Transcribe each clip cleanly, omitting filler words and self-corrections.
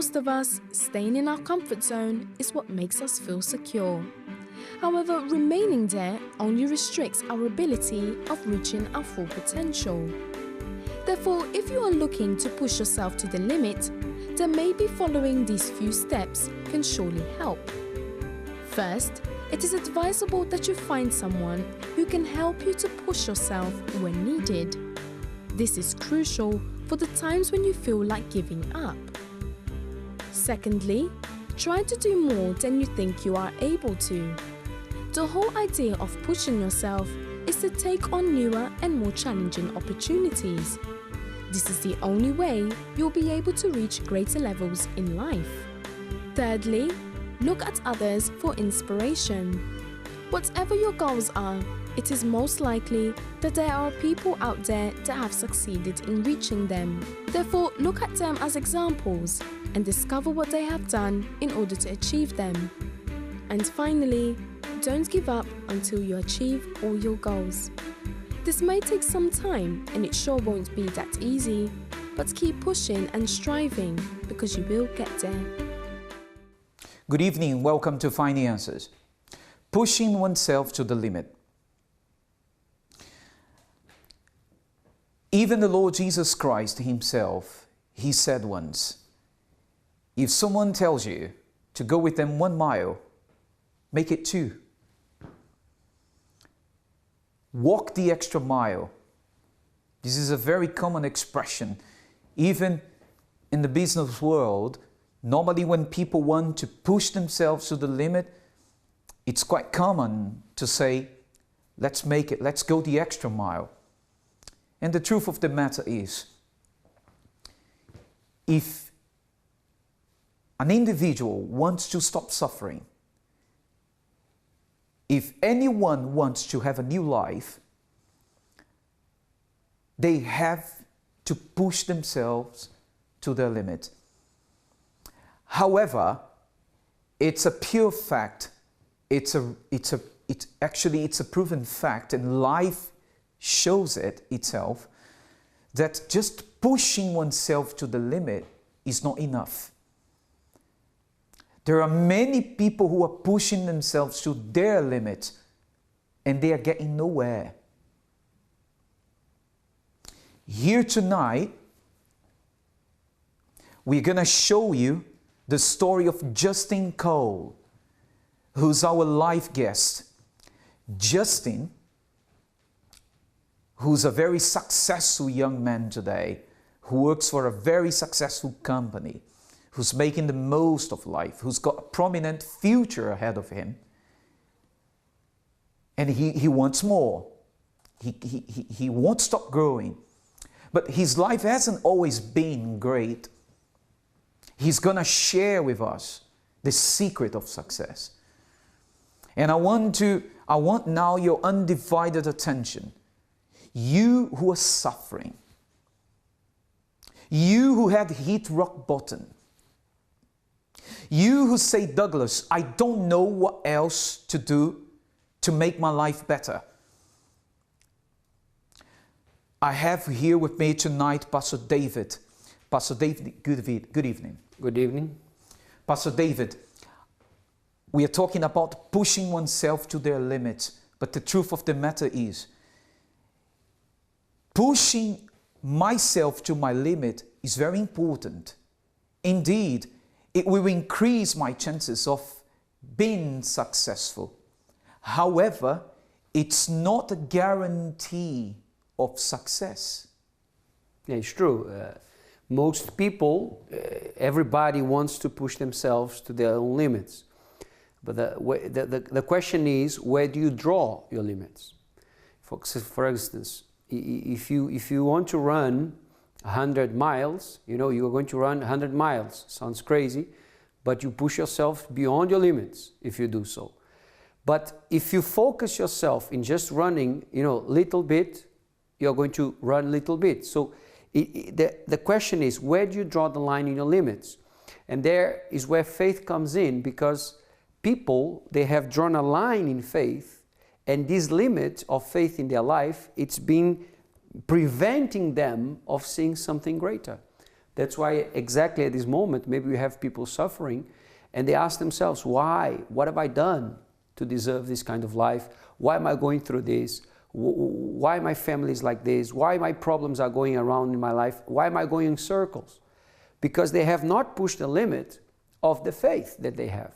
most of us, staying in our comfort zone is what makes us feel secure. However, remaining there only restricts our ability of reaching our full potential. Therefore, if you are looking to push yourself to the limit, then maybe following these few steps can surely help. First, it is advisable that you find someone who can help you to push yourself when needed. This is crucial for the times when you feel like giving up. Secondly, try to do more than you think you are able to. The whole idea of pushing yourself is to take on newer and more challenging opportunities. This is the only way you'll be able to reach greater levels in life. Thirdly, look at others for inspiration. Whatever your goals are, it is most likely that there are people out there that have succeeded in reaching them. Therefore, look at them as examples and discover what they have done in order to achieve them. And finally, don't give up until you achieve all your goals. This may take some time and it sure won't be that easy, but keep pushing and striving because you will get there. Good evening, welcome to Finances. Pushing oneself to the limit. Even the Lord Jesus Christ himself, he said once, if someone tells you to go with them 1 mile, make it 2. Walk the extra mile. This is a very common expression. Even in the business world, normally when people want to push themselves to the limit, it's quite common to say, let's make it, let's go the extra mile. And the truth of the matter is, if an individual wants to stop suffering, if anyone wants to have a new life, they have to push themselves to their limit. However, it's a pure fact. It's a proven fact, and life shows it itself, that just pushing oneself to the limit is not enough. There are many people who are pushing themselves to their limit and they are getting nowhere. Here tonight, we're going to show you the story of Justin Cole, who's our live guest. Justin, who's a very successful young man today, who works for a very successful company, who's making the most of life, who's got a prominent future ahead of him. And he wants more. He won't stop growing. But his life hasn't always been great. He's going to share with us the secret of success. And I want now your undivided attention. You who are suffering. You who had hit rock bottom. You who say, Douglas, I don't know what else to do to make my life better. I have here with me tonight Pastor David. Pastor David, good evening. Good evening. Pastor David, we are talking about pushing oneself to their limits, but the truth of the matter is, pushing myself to my limit is very important. Indeed, it will increase my chances of being successful. However, it's not a guarantee of success. Yeah, it's true. Most people, everybody wants to push themselves to their own limits. But the question is, where do you draw your limits? For instance, if you want to run 100 miles, you know, you are going to run 100 miles. Sounds crazy, but you push yourself beyond your limits if you do so. But if you focus yourself in just running, you know, little bit, you're going to run little bit. So the question is, where do you draw the line in your limits? And there is where faith comes in, because people, they have drawn a line in faith, and this limit of faith in their life, it's been preventing them of seeing something greater. That's why exactly at this moment, maybe we have people suffering and they ask themselves, why? What have I done to deserve this kind of life? Why am I going through this? Why my family is like this? Why my problems are going around in my life? Why am I going in circles? Because they have not pushed the limit of the faith that they have.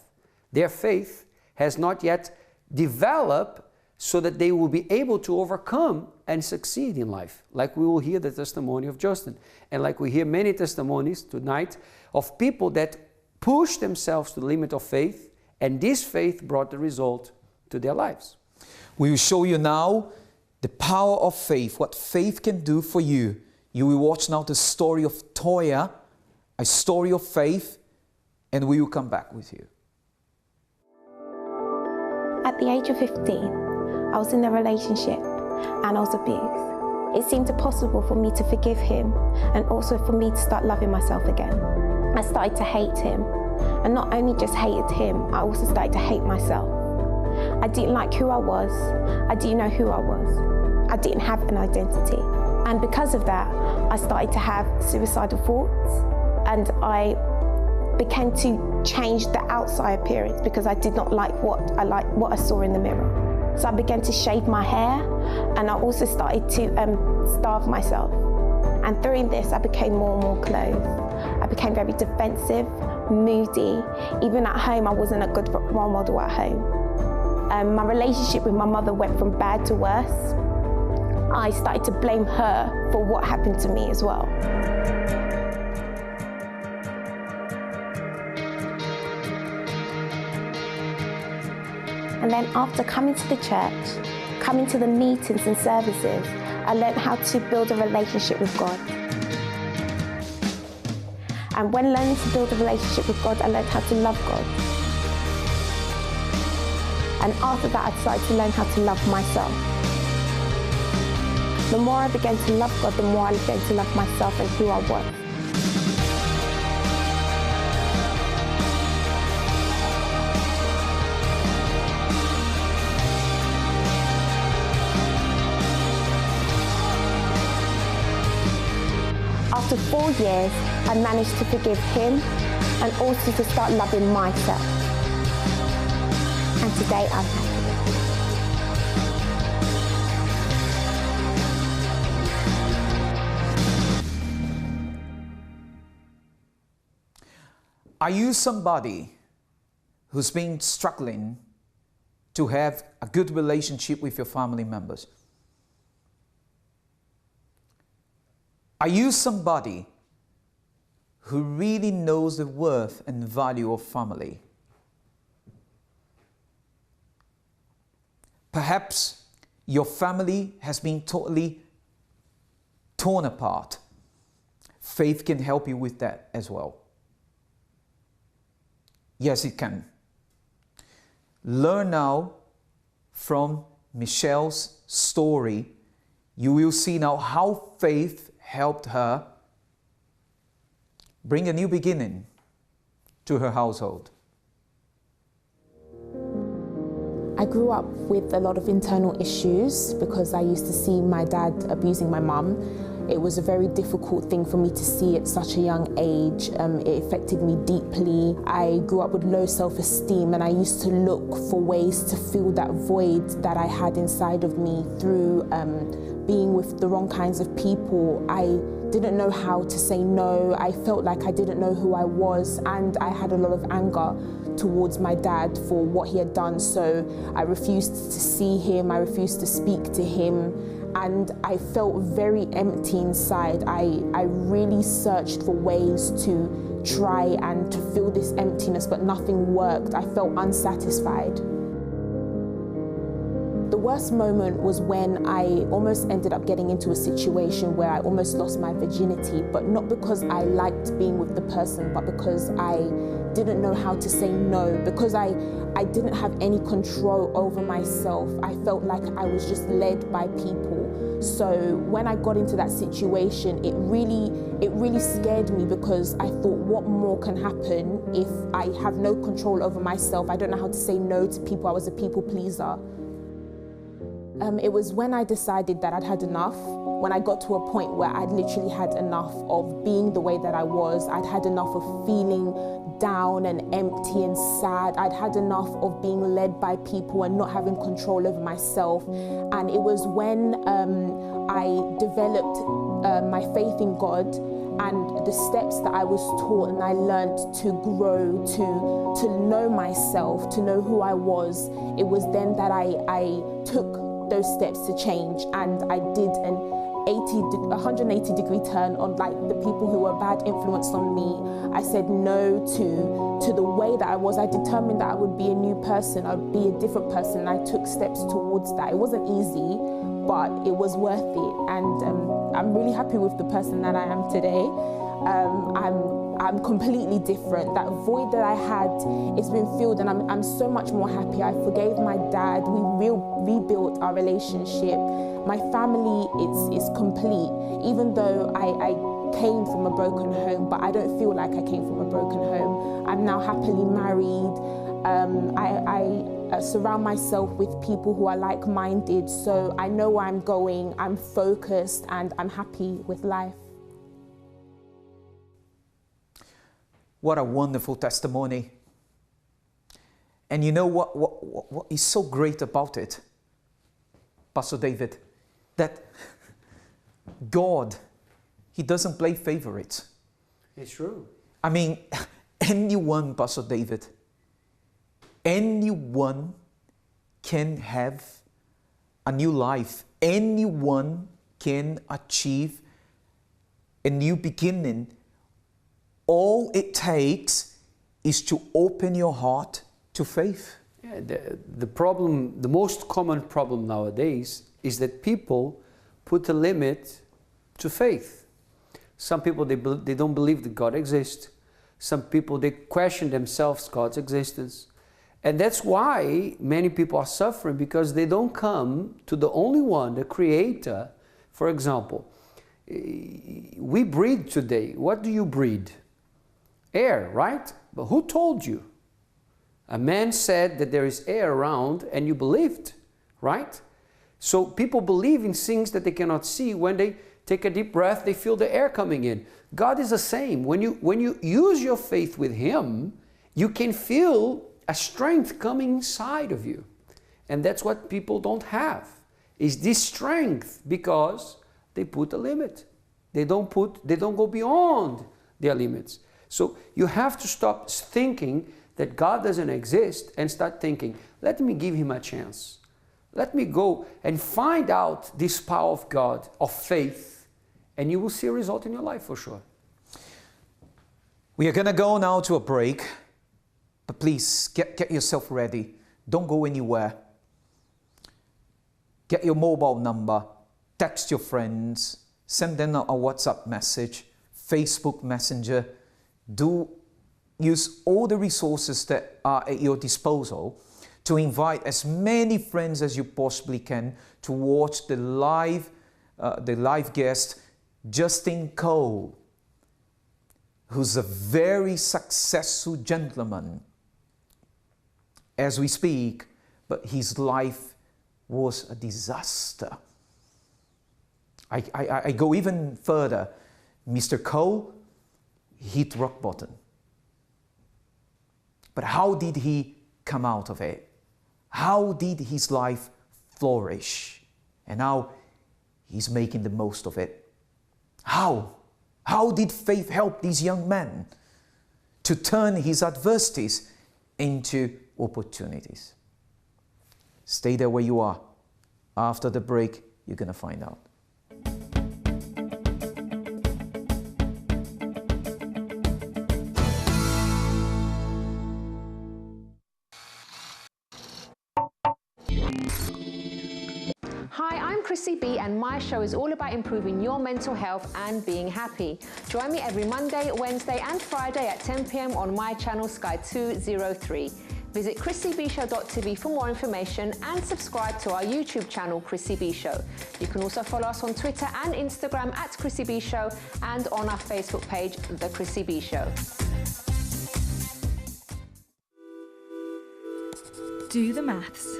Their faith has not yet developed so that they will be able to overcome and succeed in life. Like we will hear the testimony of Justin. And like we hear many testimonies tonight of people that push themselves to the limit of faith, and this faith brought the result to their lives. We will show you now the power of faith, what faith can do for you. You will watch now the story of Toya, a story of faith, and we will come back with you. At the age of 15, I was in a relationship and I was abused. It seemed impossible for me to forgive him and also for me to start loving myself again. I started to hate him, and not only just hated him, I also started to hate myself. I didn't like who I was. I didn't know who I was. I didn't have an identity. And because of that, I started to have suicidal thoughts, and I began to change the outside appearance because I did not like what I saw in the mirror. So I began to shave my hair, and I also started to starve myself. And through this, I became more and more closed. I became very defensive, moody. Even at home, I wasn't a good role model at home. My relationship with my mother went from bad to worse. I started to blame her for what happened to me as well. And then after coming to the church, coming to the meetings and services, I learned how to build a relationship with God. And when learning to build a relationship with God, I learned how to love God. And after that, I started to learn how to love myself. The more I began to love God, the more I began to love myself and who I was. After 4 years, I managed to forgive him and also to start loving myself. And today I'm happy. Are you somebody who's been struggling to have a good relationship with your family members? Are you somebody who really knows the worth and value of family? Perhaps your family has been totally torn apart. Faith can help you with that as well. Yes, it can. Learn now from Michelle's story. You will see now how faith helped her bring a new beginning to her household. I grew up with a lot of internal issues because I used to see my dad abusing my mum. It was a very difficult thing for me to see at such a young age. It affected me deeply. I grew up with low self-esteem, and I used to look for ways to fill that void that I had inside of me through being with the wrong kinds of people. I didn't know how to say no. I felt like I didn't know who I was, and I had a lot of anger towards my dad for what he had done. So I refused to see him, I refused to speak to him, and I felt very empty inside. I really searched for ways to try and to fill this emptiness, but nothing worked. I felt unsatisfied. The worst moment was when I almost ended up getting into a situation where I almost lost my virginity, but not because I liked being with the person, but because I didn't know how to say no, because I didn't have any control over myself. I felt like I was just led by people. So when I got into that situation, it really scared me, because I thought, what more can happen if I have no control over myself? I don't know how to say no to people. I was a people pleaser. It was when I decided that I'd had enough. when I got to a point where I'd literally had enough of being the way that I was. I'd had enough of feeling down and empty and sad. I'd had enough of being led by people and not having control over myself. And it was when I developed my faith in God and the steps that I was taught, and I learned to grow, to know myself, to know who I was. It was then that I took those steps to change, and I did an 180-degree turn on like the people who were a bad influence on me. I said no to the way that I was. I determined that I would be a new person, I'd be a different person, and I took steps towards that. It wasn't easy, but it was worth it, and I'm really happy with the person that I am today. I'm completely different. That void that I had, it's been filled, and I'm so much more happy. I forgave my dad. We rebuilt our relationship. My family is complete, even though I came from a broken home, but I don't feel like I came from a broken home. I'm now happily married. I surround myself with people who are like-minded, so I know where I'm going, I'm focused, and I'm happy with life. What a wonderful testimony. And you know what is so great about it, Pastor David? That God, He doesn't play favorites. It's true. I mean, anyone, Pastor David, anyone can have a new life. Anyone can achieve a new beginning. All it takes is to open your heart to faith. Yeah, the problem, the most common problem nowadays is that people put a limit to faith. Some people, they don't believe that God exists. Some people, they question themselves God's existence. And that's why many people are suffering, because they don't come to the only one, the Creator. For example, we breathe today. What do you breathe? Air, right? But who told you? A man said that there is air around and you believed, right? So people believe in things that they cannot see. When they take a deep breath, they feel the air coming in. God is the same. When you use your faith with Him, you can feel a strength coming inside of you. And that's what people don't have, is this strength, because they put a limit. They don't go beyond their limits. So you have to stop thinking that God doesn't exist and start thinking, let me give Him a chance. Let me go and find out this power of God, of faith, and you will see a result in your life for sure. We are going to go now to a break, but please get yourself ready. Don't go anywhere. Get your mobile number, text your friends, send them a WhatsApp message, Facebook Messenger. Do use all the resources that are at your disposal to invite as many friends as you possibly can to watch the live guest, Justin Cole, who's a very successful gentleman as we speak, but his life was a disaster. I go even further. Mr. Cole hit rock bottom. But how did he come out of it? How did his life flourish? And now he's making the most of it. How? How did faith help these young men to turn his adversities into opportunities? Stay there where you are. After the break, you're going to find out. Hi, I'm Chrissy B, and my show is all about improving your mental health and being happy. Join me every Monday, Wednesday and Friday at 10 p.m. on my channel Sky 203. Visit chrissybshow.tv for more information and subscribe to our YouTube channel, Chrissy B Show. You can also follow us on Twitter and Instagram at Chrissy B Show and on our Facebook page, The Chrissy B Show. Do the maths.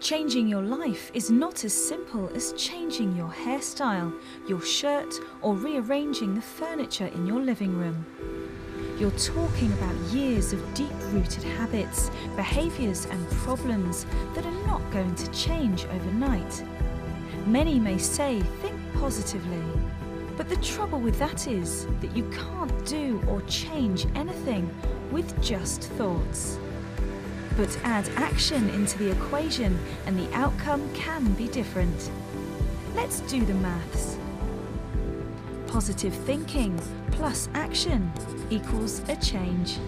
Changing your life is not as simple as changing your hairstyle, your shirt, or rearranging the furniture in your living room. You're talking about years of deep-rooted habits, behaviours and problems that are not going to change overnight. Many may say, think positively, but the trouble with that is that you can't do or change anything with just thoughts. But add action into the equation and the outcome can be different. Let's do the maths. Positive thinking plus action equals a change.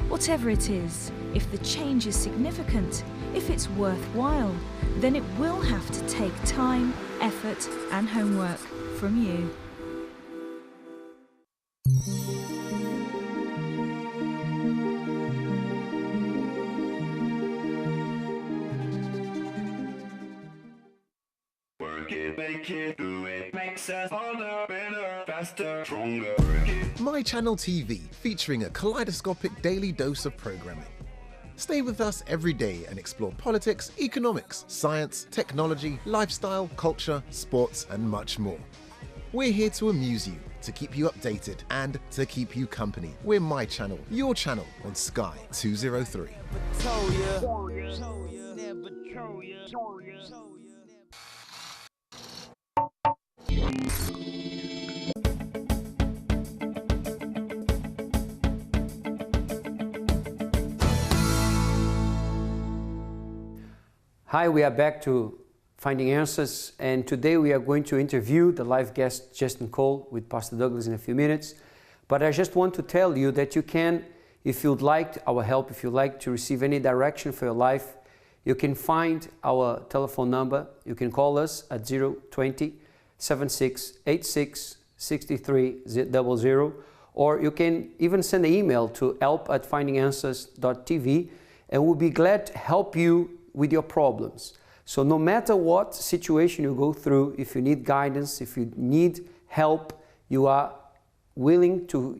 Whatever it is, if the change is significant, if it's worthwhile, then it will have to take time, effort, and homework from you. Make it, do it, makes us harder, better, faster, stronger. My Channel TV, featuring a kaleidoscopic daily dose of programming. Stay with us every day and explore politics, economics, science, technology, lifestyle, culture, sports, and much more. We're here to amuse you, to keep you updated, and to keep you company. We're My Channel, your channel on Sky 203. Hi, we are back to Finding Answers, and today we are going to interview the live guest Justin Cole with Pastor Douglas in a few minutes. But I just want to tell you that you can, if you'd like our help, if you'd like to receive any direction for your life, you can find our telephone number. You can call us at 020-7686-6300, or you can even send an email to help@findinganswers.tv, and we'll be glad to help you with your problems. So no matter what situation you go through, if you need guidance, if you need help, you are willing to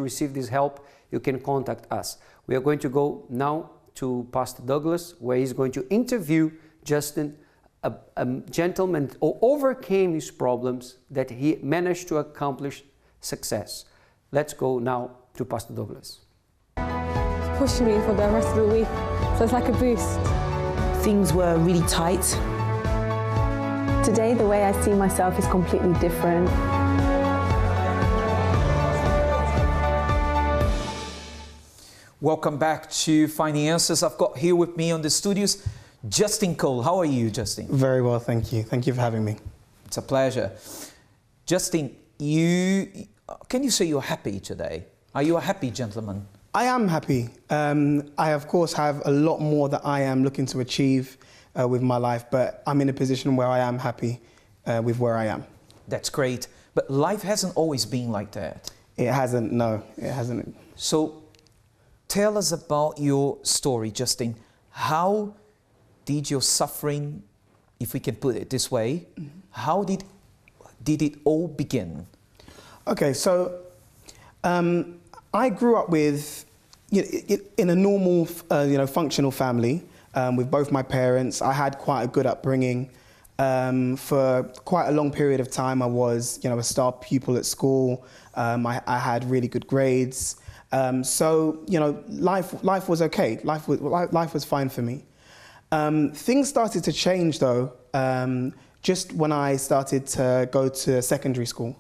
receive this help, you can contact us. We are going to go now to Pastor Douglas, where he's going to interview Justin, a gentleman who overcame his problems, that he managed to accomplish success. Let's go now to Pastor Douglas. It's pushing me for the rest of the week, so it's like a boost. Things were really tight. Today, the way I see myself is completely different. Welcome back to Finding Answers. I've got here with me on the studios Justin Cole. How are you, Justin? Very well, thank you. Thank you for having me. It's a pleasure. Justin, can you say you're happy today? Are you a happy gentleman? I am happy. I, of course, have a lot more that I am looking to achieve with my life, but I'm in a position where I am happy with where I am. That's great. But life hasn't always been like that. It hasn't, no, it hasn't. So tell us about your story, Justin. How did your suffering, if we can put it this way, how did it all begin? Okay, so I grew up with, in a normal, functional family with both my parents. I had quite a good upbringing. For quite a long period of time, I was, a star pupil at school. I had really good grades. So, life was okay. Life was fine for me. Things started to change, though, just when I started to go to secondary school.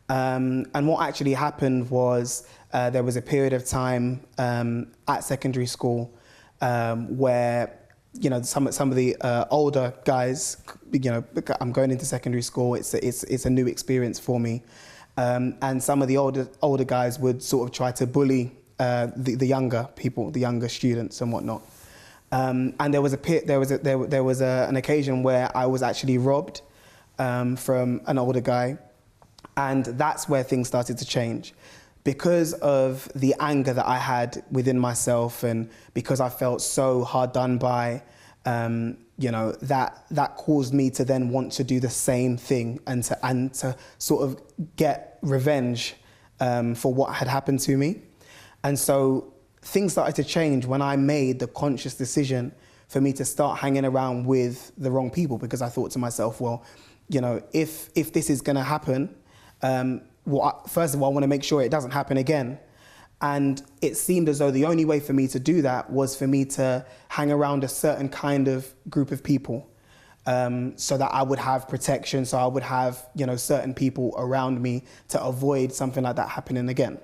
And what actually happened was there was a period of time at secondary school where, some of the older guys, I'm going into secondary school. It's a new experience for me, and some of the older guys would sort of try to bully the younger people, the younger students and whatnot. And there was an occasion where I was actually robbed from an older guy. And that's where things started to change. Because of the anger that I had within myself, and because I felt so hard done by, that caused me to then want to do the same thing and to sort of get revenge for what had happened to me. And so things started to change when I made the conscious decision for me to start hanging around with the wrong people, because I thought to myself, well, you know, if this is going to happen, first of all, I want to make sure it doesn't happen again. And it seemed as though the only way for me to do that was for me to hang around a certain kind of group of people, so that I would have protection, so I would have, you know, certain people around me to avoid something like that happening again.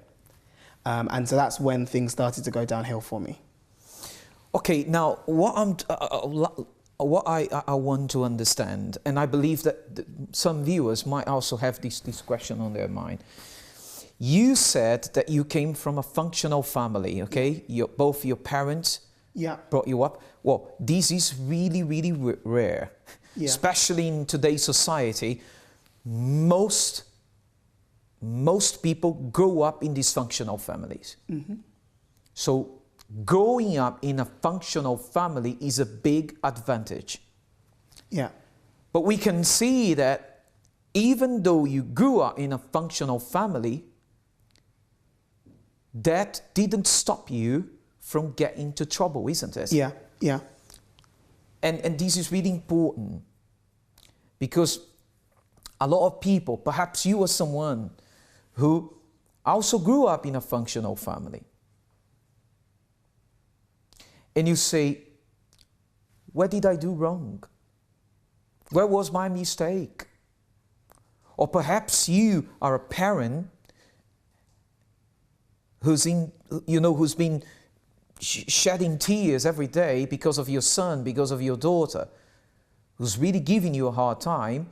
And so that's when things started to go downhill for me. Okay, now what I want to understand, and I believe that some viewers might also have this question on their mind. You said that you came from a functional family, okay? Both your parents brought you up. Well, this is really, really rare, especially in today's society. Most people grow up in dysfunctional families. Mm-hmm. So growing up in a functional family is a big advantage. Yeah. But we can see that even though you grew up in a functional family, that didn't stop you from getting into trouble, isn't it? Yeah, yeah. And this is really important, because a lot of people, perhaps you are someone who also grew up in a functional family, and you say, where did I do wrong? Where was my mistake? Or perhaps you are a parent who's been shedding tears every day because of your son, because of your daughter, who's really giving you a hard time,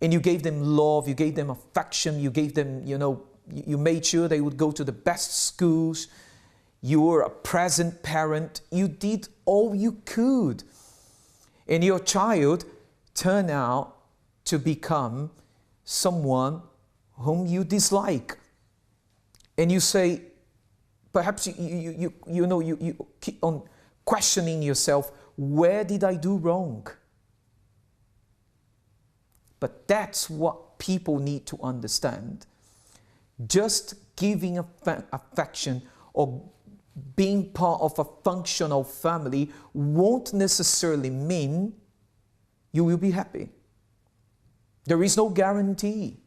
and you gave them love, you gave them affection, you gave them, you made sure they would go to the best schools, you were a present parent, you did all you could, and your child turned out to become someone whom you dislike. And you say, perhaps you keep on questioning yourself, where did I do wrong? But that's what people need to understand. Just giving affection or being part of a functional family won't necessarily mean you will be happy. There is no guarantee,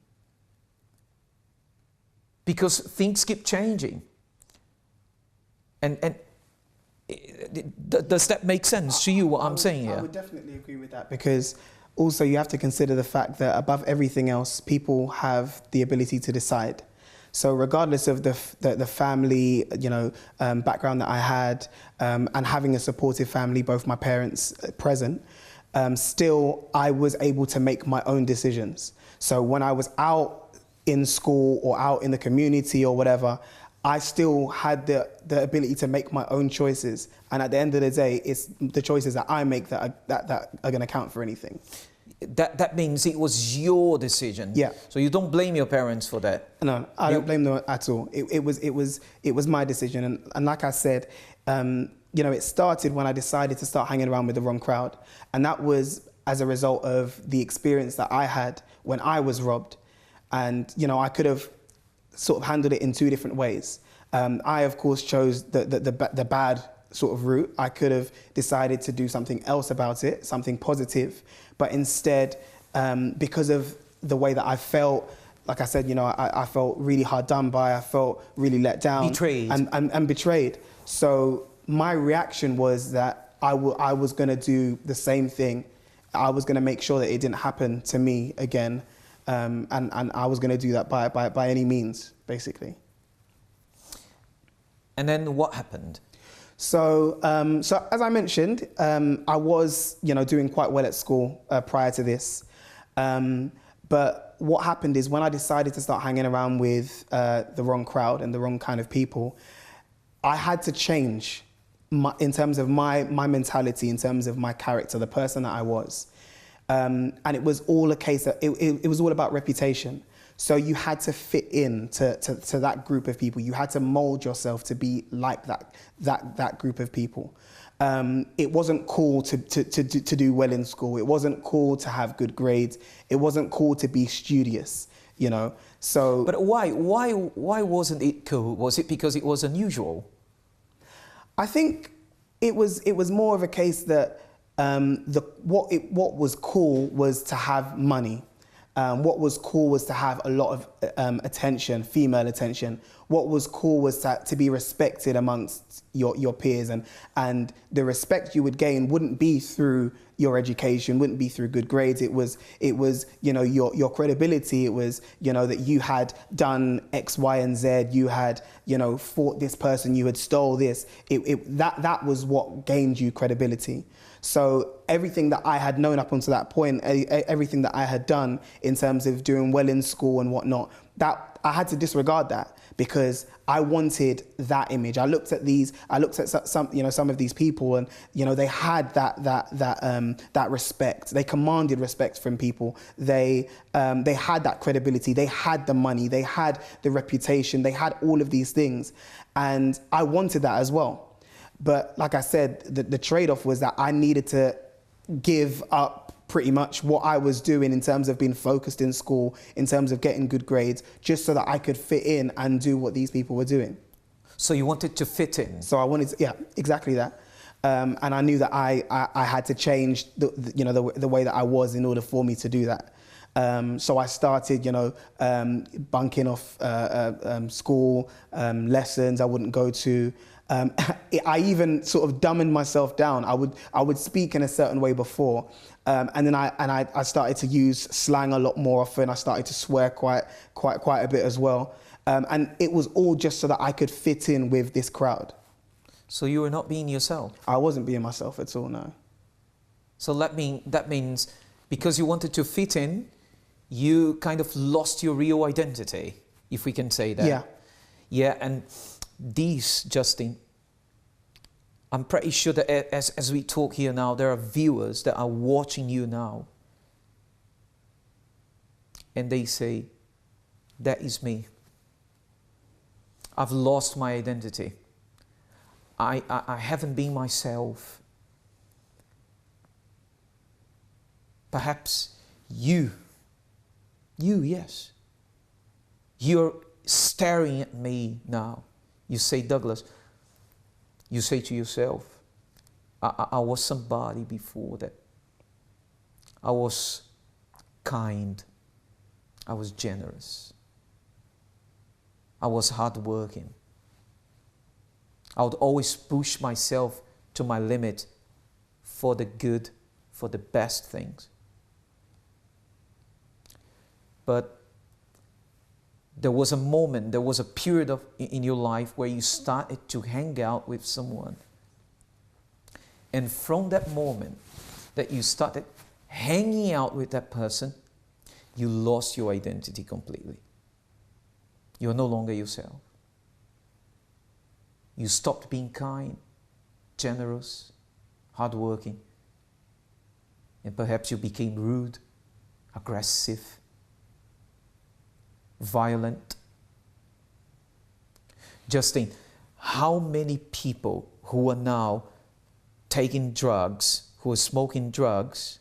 because things keep changing. And does that make sense to you, what I'm saying here? I would definitely agree with that, because also you have to consider the fact that above everything else, people have the ability to decide. So regardless of the family, background that I had, and having a supportive family, both my parents present, still I was able to make my own decisions. So when I was out in school or out in the community or whatever, I still had the ability to make my own choices. And at the end of the day, it's the choices that I make that are going to count for anything. That means it was your decision. Yeah. So you don't blame your parents for that. No, I don't blame them at all. It was my decision. And like I said, it started when I decided to start hanging around with the wrong crowd. And that was as a result of the experience that I had when I was robbed. And, I could have sort of handled it in two different ways. I, of course, chose the bad sort of route. I could have decided to do something else about it, something positive. But instead, because of the way that I felt, like I said, I felt really hard done by. I felt really let down. Betrayed. And betrayed. So my reaction was that I was going to do the same thing. I was going to make sure that it didn't happen to me again. And I was going to do that by any means, basically. And then what happened? So as I mentioned, I was, doing quite well at school prior to this. But what happened is when I decided to start hanging around with the wrong crowd and the wrong kind of people, I had to change in terms of my mentality, in terms of my character, the person that I was. And it was all a case of, it was all about reputation. So you had to fit in to that group of people. You had to mold yourself to be like that group of people. It wasn't cool to do well in school. It wasn't cool to have good grades. It wasn't cool to be studious, So. But why wasn't it cool? Was it because it was unusual? I think It was more of a case that what was cool was to have money. What was cool was to have a lot of attention, female attention. What was cool was to be respected amongst your peers, and the respect you would gain wouldn't be through your education, wouldn't be through good grades. It was your credibility. It was that you had done X, Y, and Z. You had fought this person. You had stole this. That was what gained you credibility. So everything that I had known up until that point, everything that I had done in terms of doing well in school and whatnot, that I had to disregard that because I wanted that image. I looked at some of these people, and they had that respect. They commanded respect from people. They had that credibility. They had the money. They had the reputation. They had all of these things, and I wanted that as well. But like I said, the trade-off was that I needed to give up pretty much what I was doing in terms of being focused in school, in terms of getting good grades, just so that I could fit in and do what these people were doing. So you wanted to fit in? So I wanted to, yeah, exactly that. And I knew that I had to change the way that I was in order for me to do that. So I started, bunking off school, lessons I wouldn't go to. I even sort of dumbing myself down. I would speak in a certain way before, and then I started to use slang a lot more often. I started to swear quite a bit as well, and it was all just so that I could fit in with this crowd. So you were not being yourself? I wasn't being myself at all, no. So that means because you wanted to fit in, you kind of lost your real identity, if we can say that. Yeah. Yeah, and these, Justin, I'm pretty sure that as we talk here now, there are viewers that are watching you now. And they say, that is me. I've lost my identity. I haven't been myself. Perhaps yes. You're staring at me now. You say, Douglas, you say to yourself, I was somebody before that. I was kind. I was generous. I was hardworking. I would always push myself to my limit for the good, for the best things. But there was a moment, there was a period in your life where you started to hang out with someone. And from that moment that you started hanging out with that person, you lost your identity completely. You're no longer yourself. You stopped being kind, generous, hardworking, and perhaps you became rude, aggressive, violent. Justin, how many people who are now taking drugs, who are smoking drugs,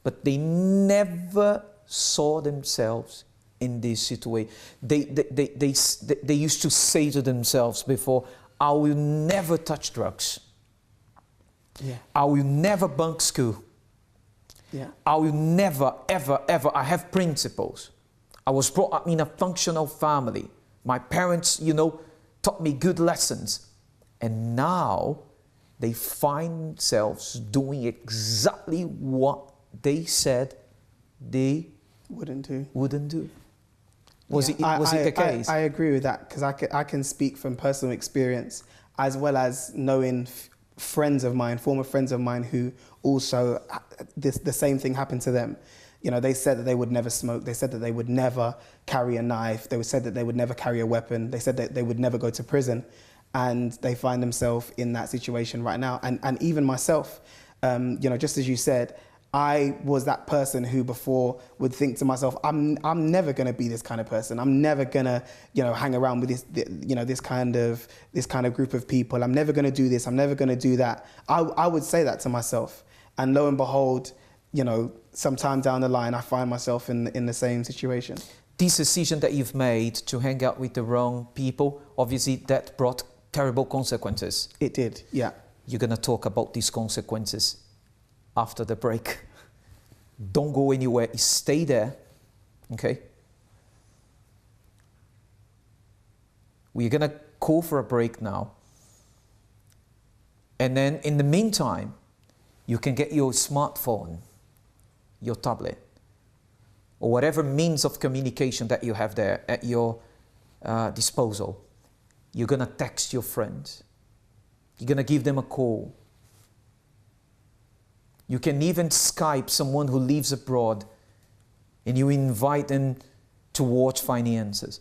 but they never saw themselves in this situation? They used to say to themselves before, I will never touch drugs. Yeah. I will never bunk school. Yeah. I will never, ever, ever. I have principles. I was brought up in a functional family. My parents, taught me good lessons. And now they find themselves doing exactly what they said they wouldn't do. Was it the case? I agree with that because I can speak from personal experience as well as knowing friends of mine, former friends of mine who also the same thing happened to them. They said that they would never smoke. They said that they would never carry a knife. They said that they would never carry a weapon. They said that they would never go to prison. And they find themselves in that situation right now. And even myself, just as you said, I was that person who before would think to myself, I'm never going to be this kind of person. I'm never going to, hang around with this kind of group of people. I'm never going to do this. I'm never going to do that. I would say that to myself. And lo and behold, sometime down the line, I find myself in the same situation. This decision that you've made to hang out with the wrong people, obviously that brought terrible consequences. It did, yeah. You're going to talk about these consequences after the break. Don't go anywhere. Stay there. Okay? We're going to call for a break now. And then in the meantime, you can get your smartphone, your tablet, or whatever means of communication that you have there at your disposal. You're going to text your friends. You're going to give them a call. You can even Skype someone who lives abroad and you invite them to watch finances.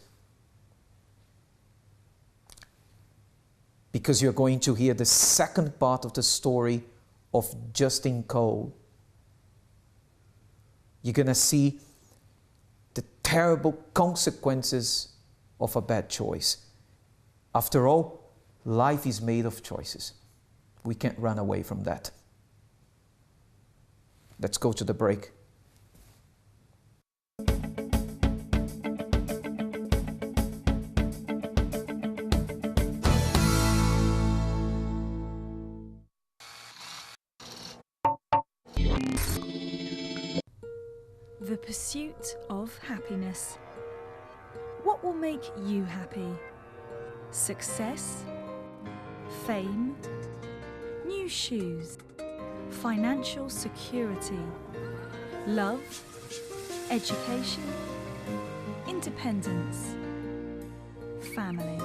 Because you're going to hear the second part of the story of Justin Cole. You're going to see the terrible consequences of a bad choice. After all, life is made of choices. We can't run away from that. Let's go to the break. The pursuit of happiness. What will make you happy? Success? Fame? New shoes? Financial security? Love? Education? Independence? Family?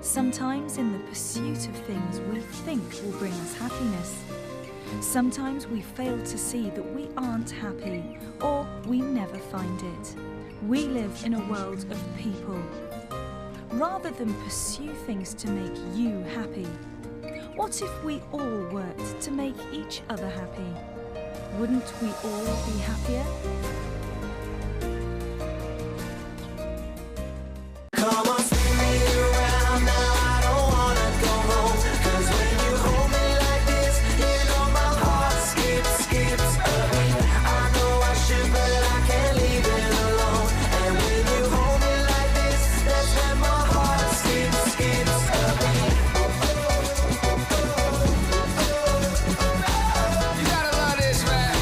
Sometimes in the pursuit of things we think will bring us happiness, sometimes we fail to see that we aren't happy, or we never find it. We live in a world of people. Rather than pursue things to make you happy, what if we all worked to make each other happy? Wouldn't we all be happier? Come on, spin me around now, I don't wanna go home. 'Cause when you hold me like this, you know my heart skips a beat. I know I should, but I can't leave it alone. And when you hold me like this, that's when my heart skips a beat. You gotta love this, man.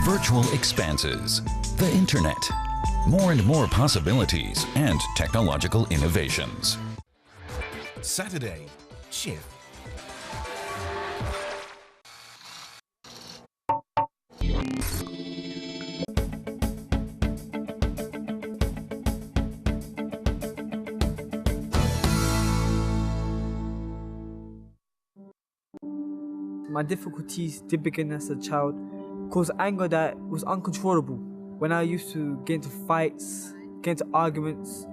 Virtual expanses, the internet, more and more possibilities and technological innovations. Saturday, shift. My difficulties did begin as a child, caused anger that was uncontrollable. When I used to get into fights, get into arguments,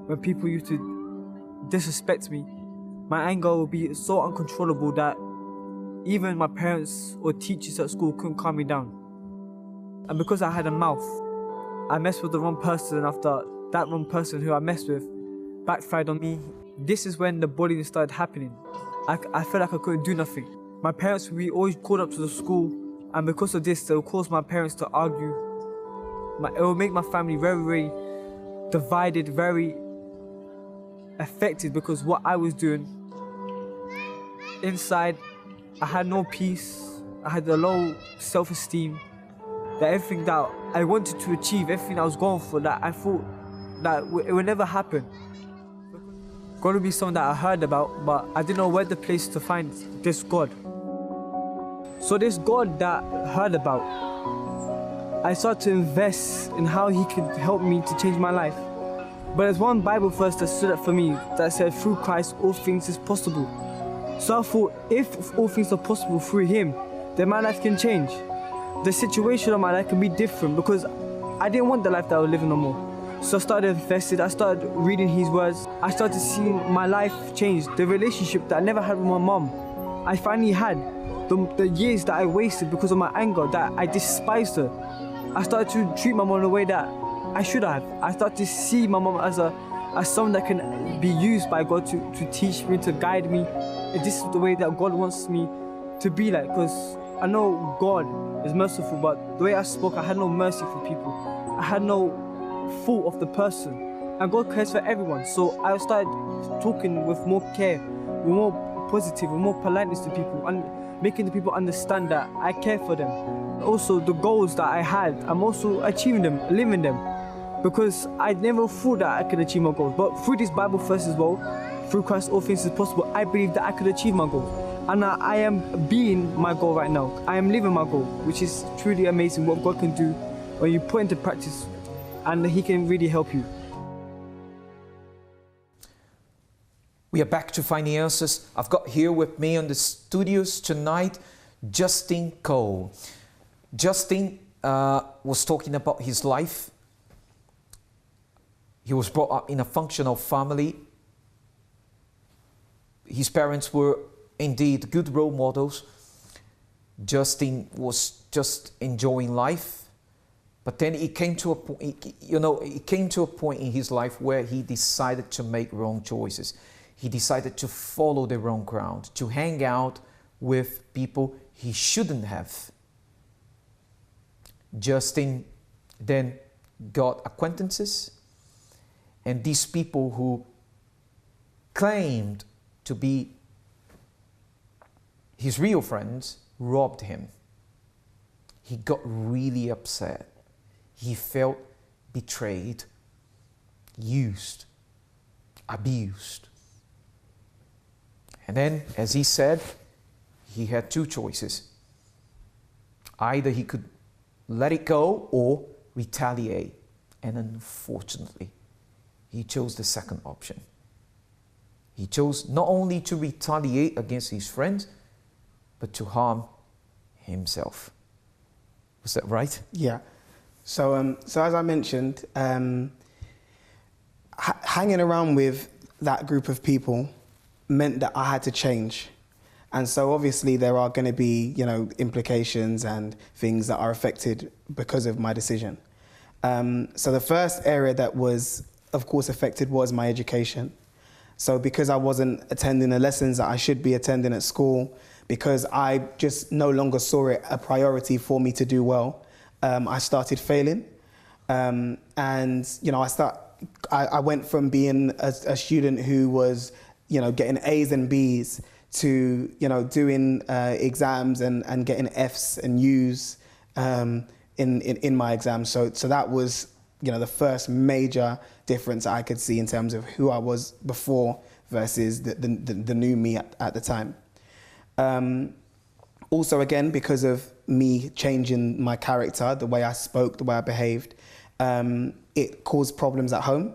when people used to disrespect me, my anger would be so uncontrollable that even my parents or teachers at school couldn't calm me down. And because I had a mouth, I messed with the wrong person, and after that wrong person who I messed with backfired on me, this is when the bullying started happening. I felt like I couldn't do nothing. My parents would be always called up to the school, and because of this, they would cause my parents to argue. It would make my family very, very divided, very affected, because what I was doing inside, I had no peace, I had a low self-esteem, that everything that I wanted to achieve, everything I was going for, that I thought that it would never happen. God would be something that I heard about, but I didn't know where the place to find this God. So this God that I heard about, I started to invest in how he could help me to change my life. But there's one Bible verse that stood up for me that said, through Christ all things is possible. So I thought, if all things are possible through him, then my life can change. The situation of my life can be different, because I didn't want the life that I was living no more. So I started investing, I started reading his words. I started to see my life change. The relationship that I never had with my mom, I finally had. The years that I wasted because of my anger, that I despised her. I started to treat my mom in a way that I should have. I started to see my mom as someone that can be used by God to teach me, to guide me. And this is the way that God wants me to be like, because I know God is merciful, but the way I spoke, I had no mercy for people. I had no thought of the person. And God cares for everyone. So I started talking with more care, with more positive, with more politeness to people, and making the people understand that I care for them. Also, the goals that I had, I'm also achieving them, living them. Because I never thought that I could achieve my goals. But through this Bible verse as well, through Christ all things is possible, I believe that I could achieve my goals. And I am being my goal right now. I am living my goal, which is truly amazing what God can do when you put into practice, and He can really help you. We are back to Finding Answers. I've got here with me on the studios tonight, Justin Cole. Justin was talking about his life. He was brought up in a functional family. His parents were indeed good role models. Justin was just enjoying life. But then it came to a point, it came to a point in his life where he decided to make wrong choices. He decided to follow the wrong crowd, to hang out with people he shouldn't have. Justin then got acquaintances, and these people who claimed to be his real friends robbed him. He got really upset. He felt betrayed, used, abused. And then, as he said, he had two choices. Either he could let it go or retaliate. And unfortunately, he chose the second option. He chose not only to retaliate against his friends, but to harm himself. Was that right? Yeah. So as I mentioned, hanging around with that group of people meant that I had to change. And so obviously there are going to be, implications and things that are affected because of my decision. So the first area that was, of course, affected was my education. So because I wasn't attending the lessons that I should be attending at school, because I just no longer saw it a priority for me to do well, I started failing. I went from being a student who was, getting A's and B's to, doing exams and getting F's and U's in my exams. So that was, the first major difference I could see in terms of who I was before versus the new me at the time. Also, again, because of me changing my character, the way I spoke, the way I behaved, it caused problems at home.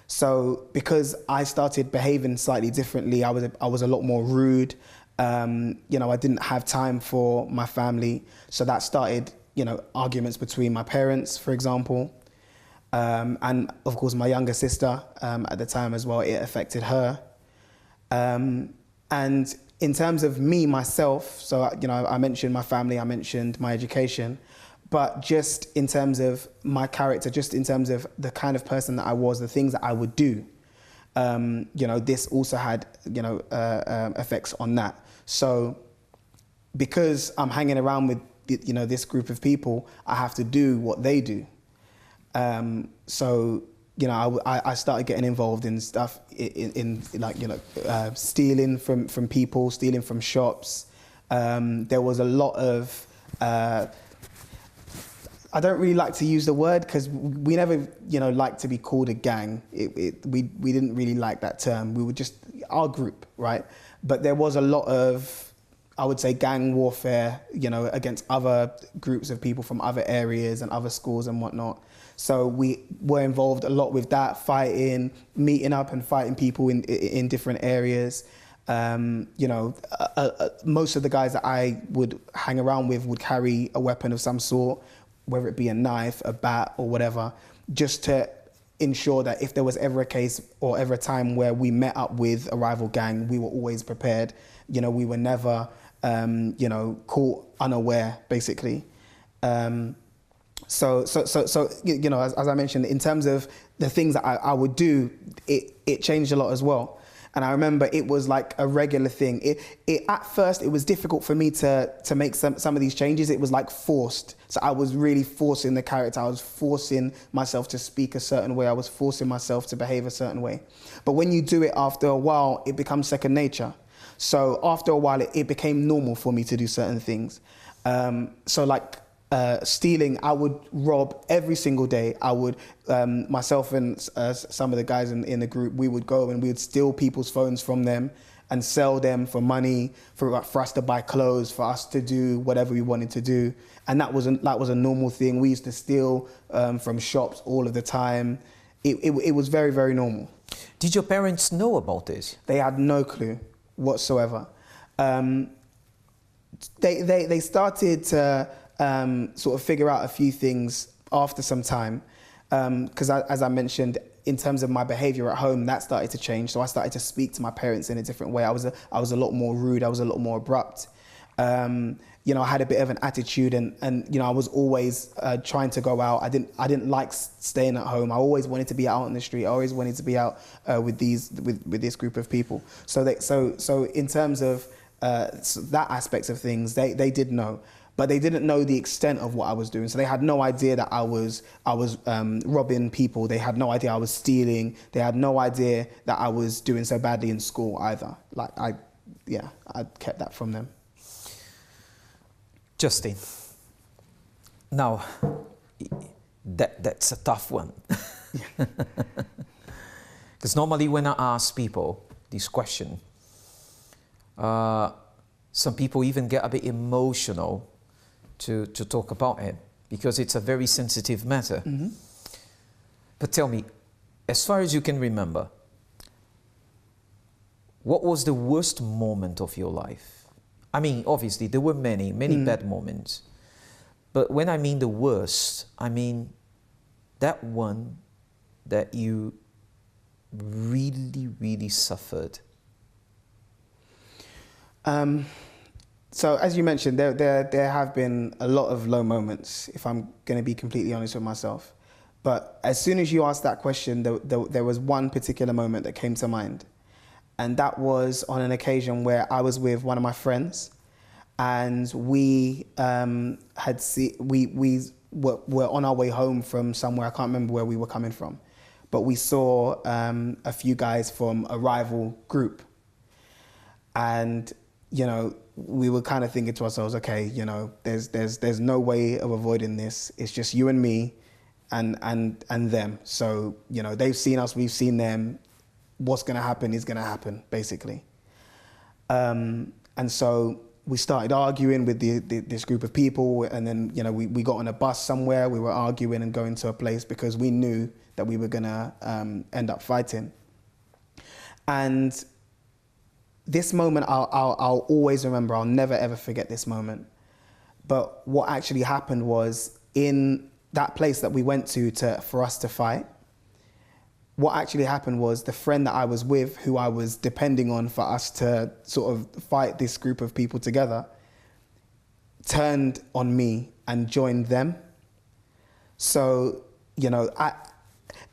So because I started behaving slightly differently, I was a lot more rude. I didn't have time for my family. So that started, arguments between my parents, for example. And of course, my younger sister at the time as well, it affected her. And in terms of me, myself, so, I mentioned my family, I mentioned my education, but just in terms of my character, just in terms of the kind of person that I was, the things that I would do, this also had, effects on that. So because I'm hanging around with, this group of people, I have to do what they do. I started getting involved in stuff stealing from people, stealing from shops. There was a lot of, I don't really like to use the word because we never, like to be called a gang. We didn't really like that term. We were just our group, right? But there was a lot of, I would say, gang warfare, against other groups of people from other areas and other schools and whatnot. So we were involved a lot with that, fighting, meeting up and fighting people in different areas. Most of the guys that I would hang around with would carry a weapon of some sort, whether it be a knife, a bat or whatever, just to ensure that if there was ever a case or ever a time where we met up with a rival gang, we were always prepared. We were never, caught unaware, basically. So as I mentioned, in terms of the things that I would do, it changed a lot as well. And I remember it was like a regular thing. At first, it was difficult for me to make some of these changes. It was like forced. So I was really forcing the character. I was forcing myself to speak a certain way. I was forcing myself to behave a certain way. But when you do it after a while, it becomes second nature. So after a while, it became normal for me to do certain things. So like stealing, I would rob every single day. I would, myself and some of the guys in the group, we would go and we would steal people's phones from them and sell them for money, for us to buy clothes, for us to do whatever we wanted to do. And that was a normal thing. We used to steal from shops all of the time. It was very, very normal. Did your parents know about this? They had no clue whatsoever. They started to sort of figure out a few things after some time, because as I mentioned, in terms of my behavior at home, that started to change. So I started to speak to my parents in a different way. I was a lot more rude. I was a lot more abrupt. You know, I had a bit of an attitude, and you know, I was always trying to go out. I didn't like staying at home. I always wanted to be out on the street. I always wanted to be out with this group of people. So in terms of that aspect of things, they did know. But they didn't know the extent of what I was doing. So they had no idea that I was robbing people. They had no idea I was stealing. They had no idea that I was doing so badly in school either. Like I kept that from them. Justin, now that's a tough one. Because normally when I ask people this question, some people even get a bit emotional to talk about it, because it's a very sensitive matter. Mm-hmm. But tell me, as far as you can remember, what was the worst moment of your life? I mean, obviously, there were many bad moments. But when I mean the worst, I mean that one that you really, really suffered. So as you mentioned, there have been a lot of low moments, if I'm going to be completely honest with myself. But as soon as you asked that question, there was one particular moment that came to mind. And that was on an occasion where I was with one of my friends, and we were on our way home from somewhere. I can't remember where we were coming from, but we saw a few guys from a rival group. And you know, we were kind of thinking to ourselves, okay, you know, there's no way of avoiding this. It's just you and me and them. So, you know, they've seen us, we've seen them. What's going to happen is going to happen, basically. And so we started arguing with this group of people, and then, you know, we got on a bus somewhere. We were arguing and going to a place because we knew that we were going to end up fighting. And this moment, I'll always remember. I'll never, ever forget this moment. But what actually happened was, in that place that we went to for us to fight, what actually happened was the friend that I was with, who I was depending on for us to sort of fight this group of people together, turned on me and joined them. So, you know,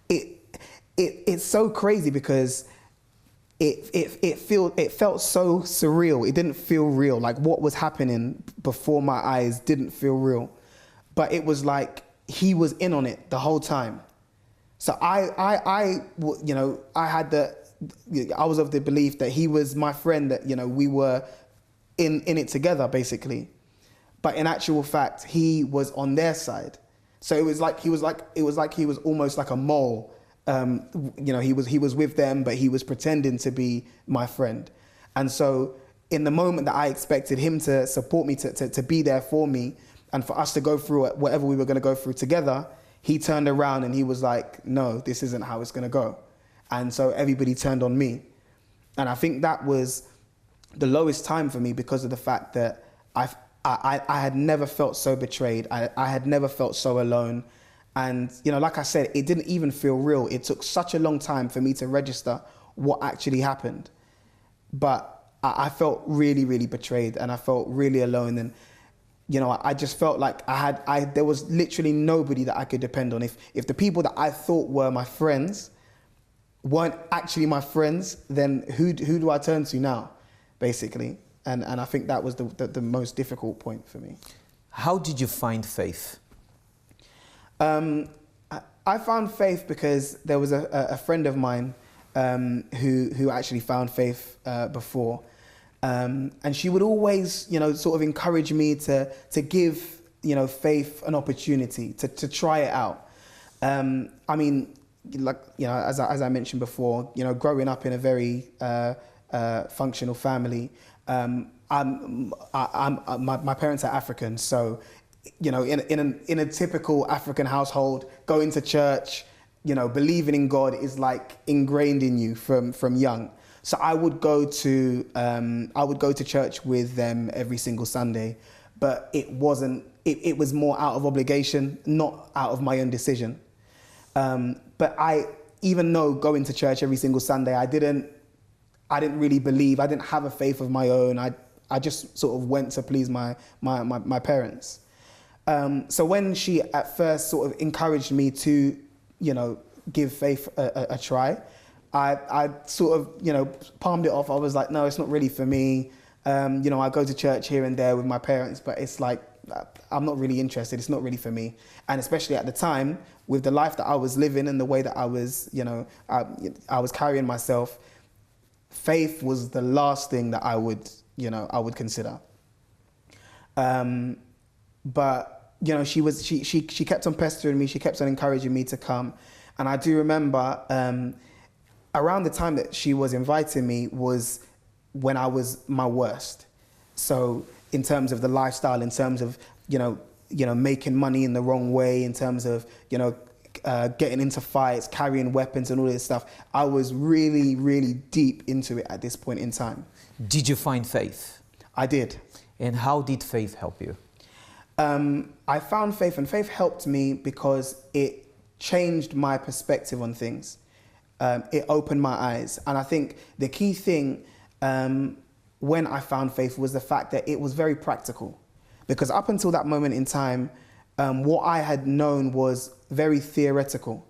it's so crazy because it felt so surreal. It didn't feel real. Like what was happening before my eyes didn't feel real. But it was like he was in on it the whole time. So I you know, I was of the belief that he was my friend, that, you know, we were in it together, basically. But in actual fact, he was on their side. So it was like he was almost like a mole. You know, he was with them, but he was pretending to be my friend. And so in the moment that I expected him to support me, to be there for me, and for us to go through whatever we were going to go through together, he turned around and he was like, no, this isn't how it's going to go. And so everybody turned on me. And I think that was the lowest time for me, because of the fact that I had never felt so betrayed. I had never felt so alone. And, you know, like I said, it didn't even feel real. It took such a long time for me to register what actually happened. But I felt really, really betrayed, and I felt really alone. And, you know, I just felt like there was literally nobody that I could depend on. If the people that I thought were my friends weren't actually my friends, then who do I turn to now, basically? And I think that was the most difficult point for me. How did you find faith? I found faith because there was a friend of mine who actually found faith before. And she would always, sort of encourage me to give, faith an opportunity, to try it out. I mean, as I mentioned before, growing up in a very functional family, my parents are African, so in a typical African household, going to church, believing in God is like ingrained in you from young. So I would go to church with them every single Sunday, but it wasn't. It was more out of obligation, not out of my own decision. But even though going to church every single Sunday, I didn't really believe. I didn't have a faith of my own. I just sort of went to please my parents. So when she at first sort of encouraged me to, give faith a try, I sort of, palmed it off. I was like, no, it's not really for me. I go to church here and there with my parents, but it's like, I'm not really interested. It's not really for me. And especially at the time, with the life that I was living and the way that I was, I was carrying myself, faith was the last thing that I would consider. But she kept on pestering me. She kept on encouraging me to come. And I do remember around the time that she was inviting me was when I was my worst. So in terms of the lifestyle, in terms of making money in the wrong way, in terms of getting into fights, carrying weapons and all this stuff, I was really, really deep into it at this point in time. Did you find faith? I did. And how did faith help you? I found faith, and faith helped me because it changed my perspective on things. It opened my eyes. And I think the key thing when I found faith was the fact that it was very practical. Because up until that moment in time, what I had known was very theoretical.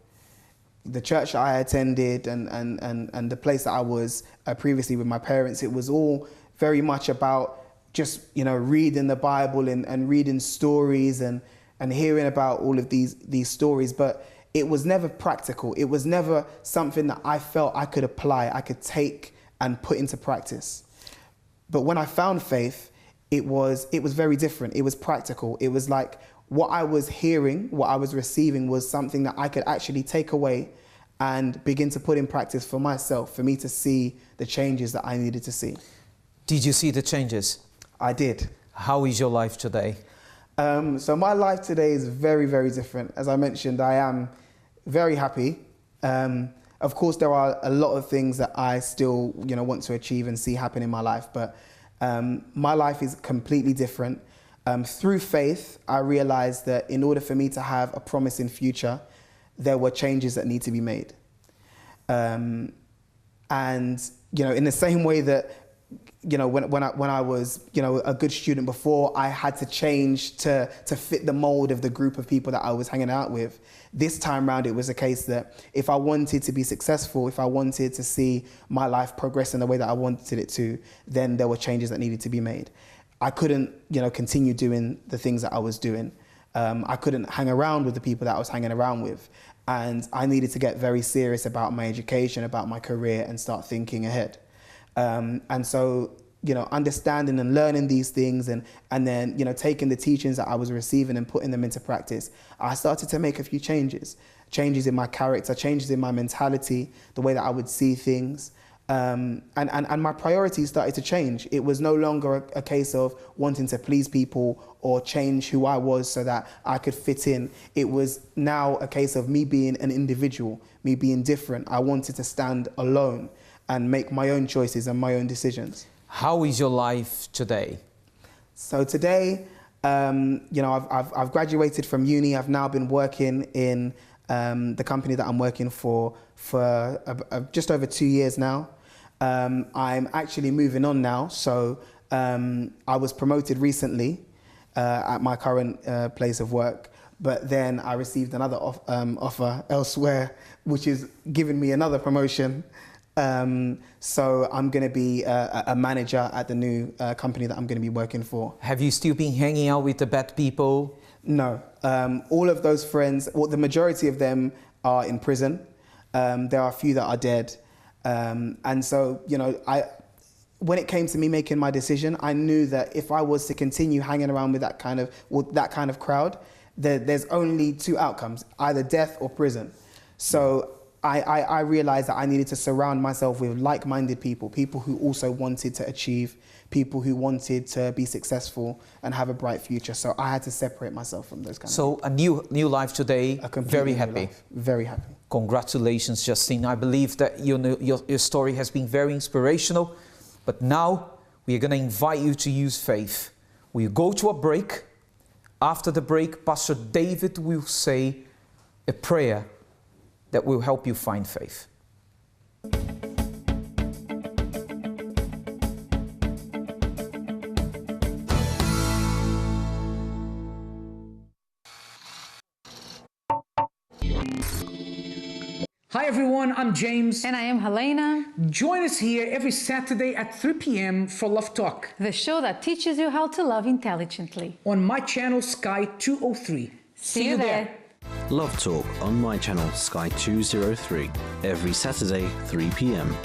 The church that I attended and the place that I was previously with my parents, it was all very much about just, reading the Bible and reading stories and hearing about all of these stories. But it was never practical. It was never something that I felt I could apply, I could take and put into practice. But when I found faith, it was very different. It was practical. It was like what I was hearing, what I was receiving was something that I could actually take away and begin to put in practice for myself, for me to see the changes that I needed to see. Did you see the changes? I did. How is your life today? So my life today is very, very different. As I mentioned, I am very happy. Of course, there are a lot of things that I still, want to achieve and see happen in my life, but my life is completely different. Through faith, I realized that in order for me to have a promising future, there were changes that need to be made. And, in the same way that, when I was, a good student before, I had to change to fit the mold of the group of people that I was hanging out with. This time round, it was a case that if I wanted to be successful, if I wanted to see my life progress in the way that I wanted it to, then there were changes that needed to be made. I couldn't, continue doing the things that I was doing. I couldn't hang around with the people that I was hanging around with. And I needed to get very serious about my education, about my career, and start thinking ahead. And so, understanding and learning these things and then, taking the teachings that I was receiving and putting them into practice, I started to make a few changes in my character, changes in my mentality, the way that I would see things. And my priorities started to change. It was no longer a case of wanting to please people or change who I was so that I could fit in. It was now a case of me being an individual, me being different. I wanted to stand alone and make my own choices and my own decisions. How is your life today? So today, I've graduated from uni. I've now been working in the company that I'm working for just over 2 years now. I'm actually moving on now. So I was promoted recently at my current place of work, but then I received another offer elsewhere which is giving me another promotion. So I'm going to be a manager at the new company that I'm going to be working for. Have you still been hanging out with the bad people? No. All of those friends, well, the majority of them are in prison. There are a few that are dead. And so, you know, when it came to me making my decision, I knew that if I was to continue hanging around with that kind of crowd, there's only two outcomes, either death or prison. So I realized that I needed to surround myself with like-minded people, people who also wanted to achieve, people who wanted to be successful and have a bright future. So I had to separate myself from those kind of people. So a new life today, very happy. Very happy. Congratulations, Justine. I believe that your story has been very inspirational. But now we are going to invite you to use faith. We'll go to a break. After the break, Pastor David will say a prayer that will help you find faith. Hi everyone, I'm James. And I am Helena. Join us here every Saturday at 3 p.m. for Love Talk, the show that teaches you how to love intelligently. On my channel Sky 203. See you there. Love Talk on my channel Sky 203 every Saturday 3 p.m.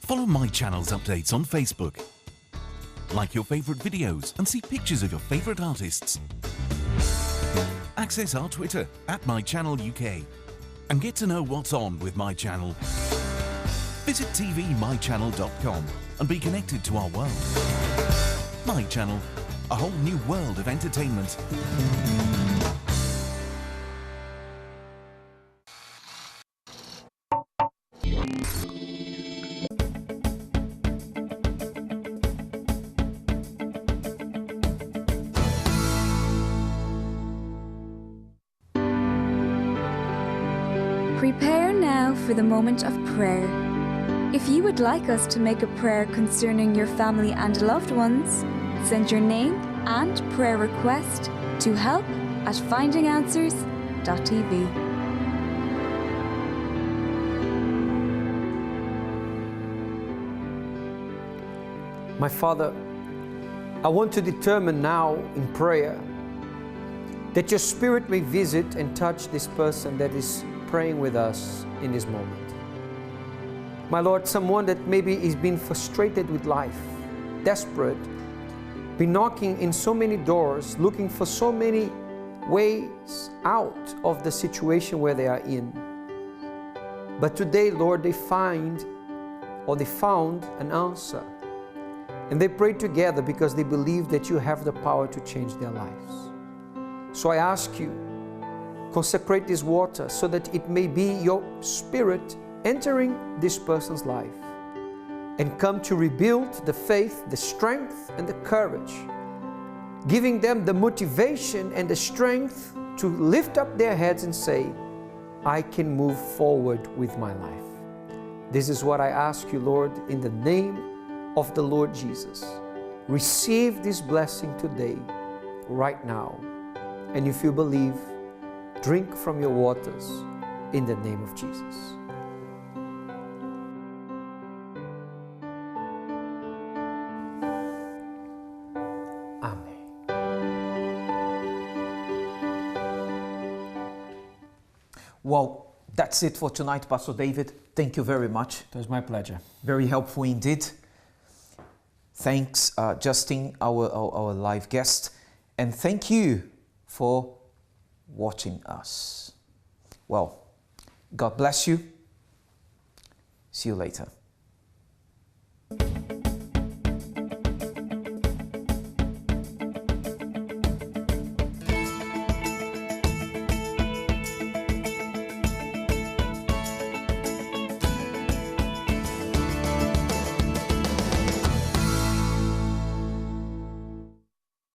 Follow my channel's updates on Facebook. Like your favorite videos and see pictures of your favorite artists. Access our Twitter at MyChannelUK and get to know what's on with My Channel. Visit tvmychannel.com and be connected to our world. My Channel, a whole new world of entertainment. Prepare now for the moment of prayer. If you would like us to make a prayer concerning your family and loved ones, send your name and prayer request to help@findinganswers.tv. My Father, I want to determine now in prayer that your Spirit may visit and touch this person that is praying with us in this moment. My Lord, someone that maybe is being frustrated with life, desperate, been knocking in so many doors, looking for so many ways out of the situation where they are in. But today, Lord, they found an answer. And they prayed together because they believe that you have the power to change their lives. So I ask you, consecrate this water so that it may be your Spirit entering this person's life and come to rebuild the faith, the strength, and the courage, giving them the motivation and the strength to lift up their heads and say, I can move forward with my life. This is what I ask you, Lord, in the name of the Lord Jesus. Receive this blessing today, right now. And if you believe, drink from your waters in the name of Jesus. Amen. Well, that's it for tonight, Pastor David. Thank you very much. It was my pleasure. Very helpful indeed. Thanks, Justine, our live guest. And thank you for watching us. Well, God bless you. See you later.